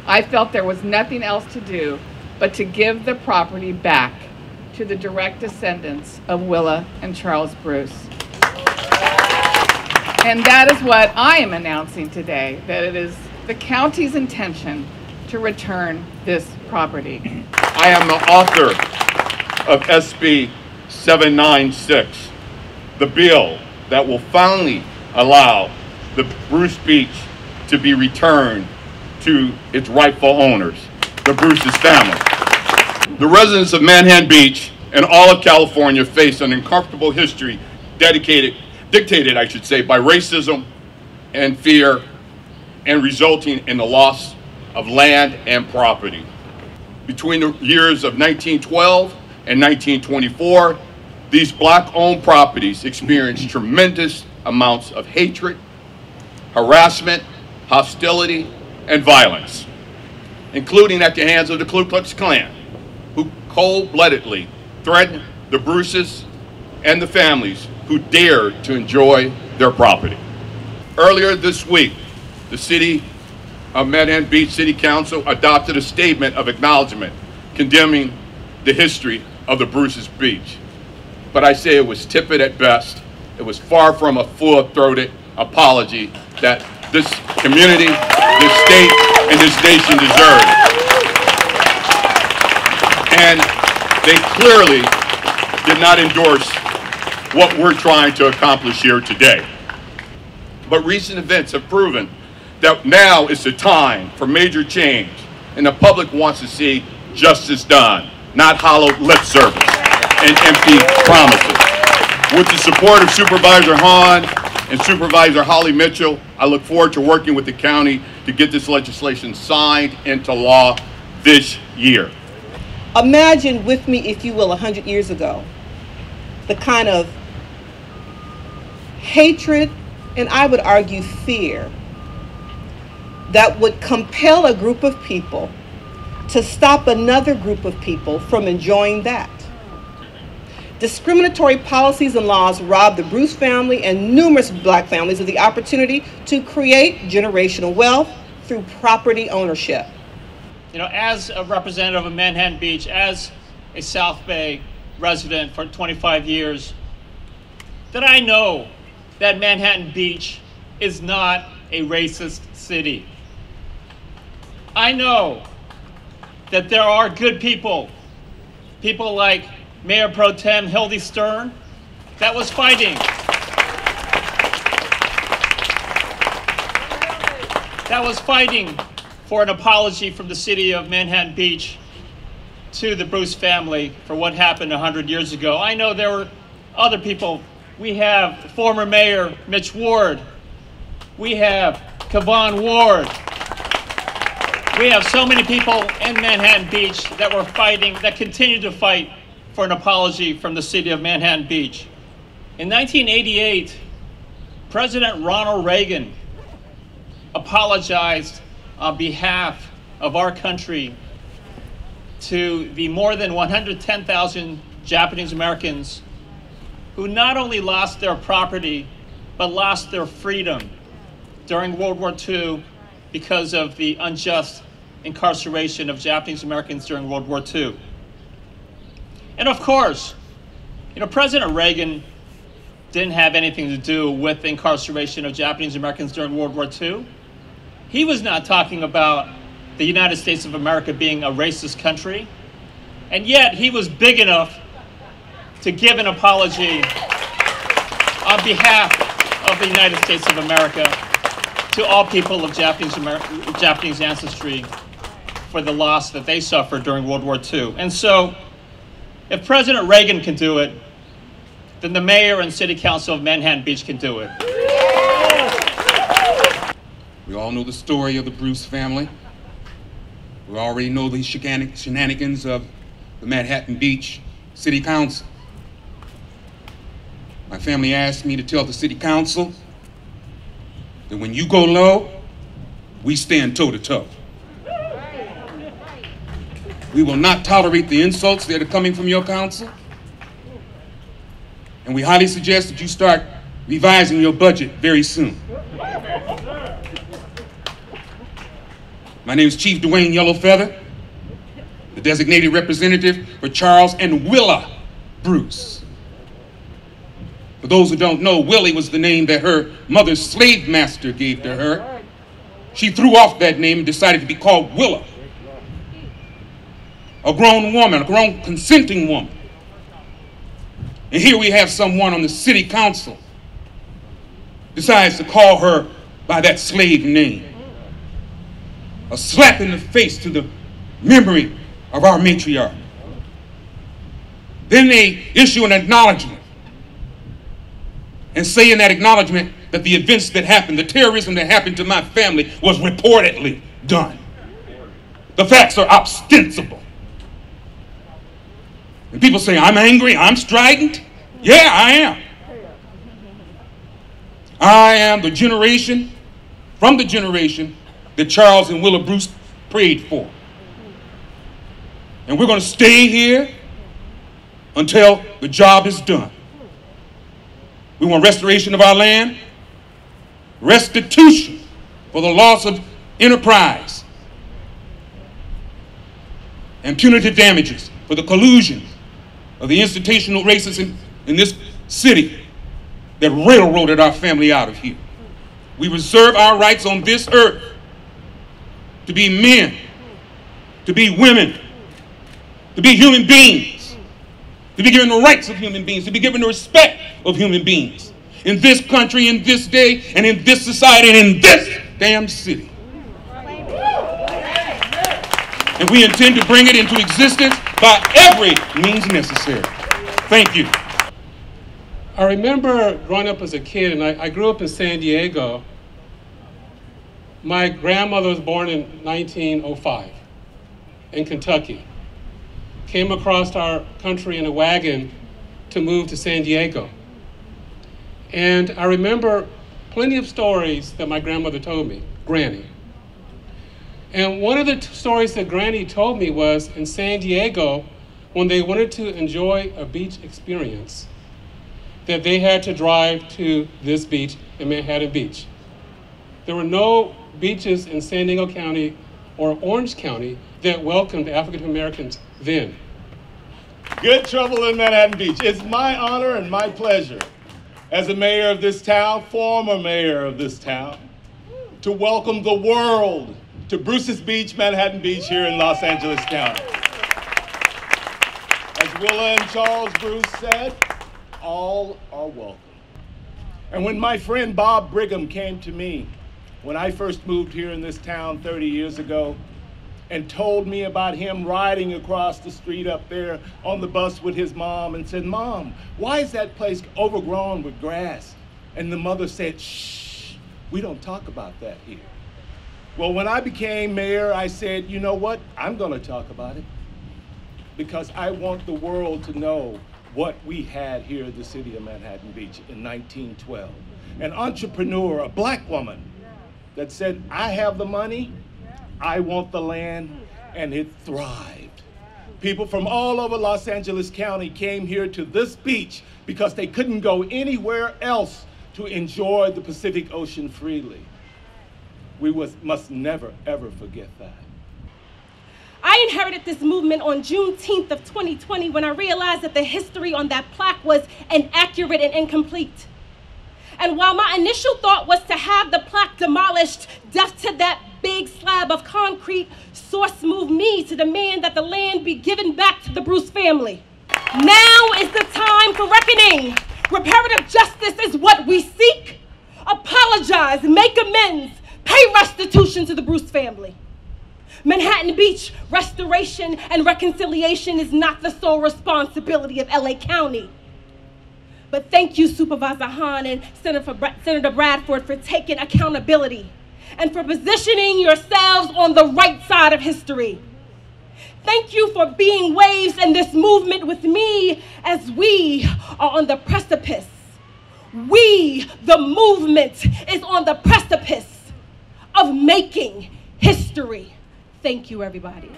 I felt there was nothing else to do but to give the property back to the direct descendants of Willa and Charles Bruce. And that is what I am announcing today, that it is the county's intention to return this property. I am the author of SB 796, the bill that will finally allow the Bruce Beach to be returned to its rightful owners, the Bruce's family. The residents of Manhattan Beach and all of California face an uncomfortable history dictated, I should say, by racism and fear, and resulting in the loss of land and property. Between the years of 1912 and 1924, these black-owned properties experienced tremendous amounts of hatred, harassment, hostility, and violence, including at the hands of the Ku Klux Klan, who cold-bloodedly threatened the Bruces and the families who dared to enjoy their property. Earlier this week, the City of Manhattan Beach City Council adopted a statement of acknowledgement condemning the history of the Bruce's Beach. But I say it was tepid at best. It was far from a full-throated apology that this community, this state, and this nation deserve. And they clearly did not endorse what we're trying to accomplish here today. But recent events have proven that now is the time for major change, and the public wants to see justice done, not hollow lip service and empty promises. With the support of Supervisor Hahn and Supervisor Holly Mitchell, I look forward to working with the county to get this legislation signed into law this year. Imagine with me, if you will, 100 years ago, the kind of hatred, and I would argue fear, that would compel a group of people to stop another group of people from enjoying that. Discriminatory policies and laws robbed the Bruce family and numerous black families of the opportunity to create generational wealth through property ownership. You know, as a representative of Manhattan Beach, as a South Bay resident for 25 years, that I know that Manhattan Beach is not a racist city. I know that there are good people, people like Mayor Pro Tem Hildy Stern, that was fighting. That was fighting for an apology from the city of Manhattan Beach to the Bruce family for what happened 100 years ago. I know there were other people. We have former Mayor Mitch Ward. We have Kevon Ward. We have so many people in Manhattan Beach that were fighting, that continue to fight for an apology from the city of Manhattan Beach. In 1988, President Ronald Reagan apologized on behalf of our country to the more than 110,000 Japanese Americans who not only lost their property, but lost their freedom during World War II because of the unjust incarceration of Japanese Americans during World War II. And of course, you know, President Reagan didn't have anything to do with the incarceration of Japanese Americans during World War II. He was not talking about the United States of America being a racist country, and yet he was big enough to give an apology on behalf of the United States of America to all people of Japanese ancestry for the loss that they suffered during World War II. And so, if President Reagan can do it, then the mayor and city council of Manhattan Beach can do it. We all know the story of the Bruce family. We already know the shenanigans of the Manhattan Beach City Council. My family asked me to tell the city council that when you go low, we stand toe-to-toe. We will not tolerate the insults that are coming from your council. And we highly suggest that you start revising your budget very soon. My name is Chief Dwayne Yellowfeather, the designated representative for Charles and Willa Bruce. For those who don't know, Willie was the name that her mother's slave master gave to her. She threw off that name and decided to be called Willa. A grown woman, a grown consenting woman. And here we have someone on the city council decides to call her by that slave name. A slap in the face to the memory of our matriarch. Then they issue an acknowledgement and say in that acknowledgement that the events that happened, the terrorism that happened to my family was reportedly done. The facts are ostensible. And people say, I'm angry, I'm strident. Yeah, I am. I am the generation, from the generation that Charles and Willa Bruce prayed for. And we're going to stay here until the job is done. We want restoration of our land, restitution for the loss of enterprise, and punitive damages for the collusion of the institutional racism in this city that railroaded our family out of here. We reserve our rights on this earth to be men, to be women, to be human beings, to be given the rights of human beings, to be given the respect of human beings in this country, in this day, and in this society, and in this damn city. And we intend to bring it into existence by every means necessary. Thank you. I remember growing up as a kid, and I grew up in San Diego. My grandmother was born in 1905 in Kentucky. Came across our country in a wagon to move to San Diego. And I remember plenty of stories that my grandmother told me, Granny. And one of the stories that Granny told me was in San Diego, when they wanted to enjoy a beach experience, that they had to drive to this beach in Manhattan Beach. There were no beaches in San Diego County or Orange County that welcomed African Americans then. Good trouble in Manhattan Beach. It's my honor and my pleasure as a mayor of this town, former mayor of this town, to welcome the world to Bruce's Beach, Manhattan Beach here in Los Angeles County. As Willa and Charles Bruce said, all are welcome. And when my friend Bob Brigham came to me when I first moved here in this town 30 years ago and told me about him riding across the street up there on the bus with his mom and said, Mom, why is that place overgrown with grass? And the mother said, shh, we don't talk about that here. Well, when I became mayor, I said, you know what? I'm going to talk about it because I want the world to know what we had here in the city of Manhattan Beach in 1912. An entrepreneur, a black woman, that said, I have the money, I want the land, and it thrived. People from all over Los Angeles County came here to this beach because they couldn't go anywhere else to enjoy the Pacific Ocean freely. We must never, ever forget that. I inherited this movement on Juneteenth of 2020 when I realized that the history on that plaque was inaccurate and incomplete. And while my initial thought was to have the plaque demolished, death to that big slab of concrete, Source moved me to demand that the land be given back to the Bruce family. Now is the time for reckoning. Reparative justice is what we seek. Apologize, make amends, pay restitution to the Bruce family. Manhattan Beach restoration and reconciliation is not the sole responsibility of LA County. But thank you, Supervisor Hahn and Senator Bradford, for taking accountability and for positioning yourselves on the right side of history. Thank you for being waves in this movement with me as we are on the precipice. We, the movement, is on the precipice of making history. Thank you, everybody.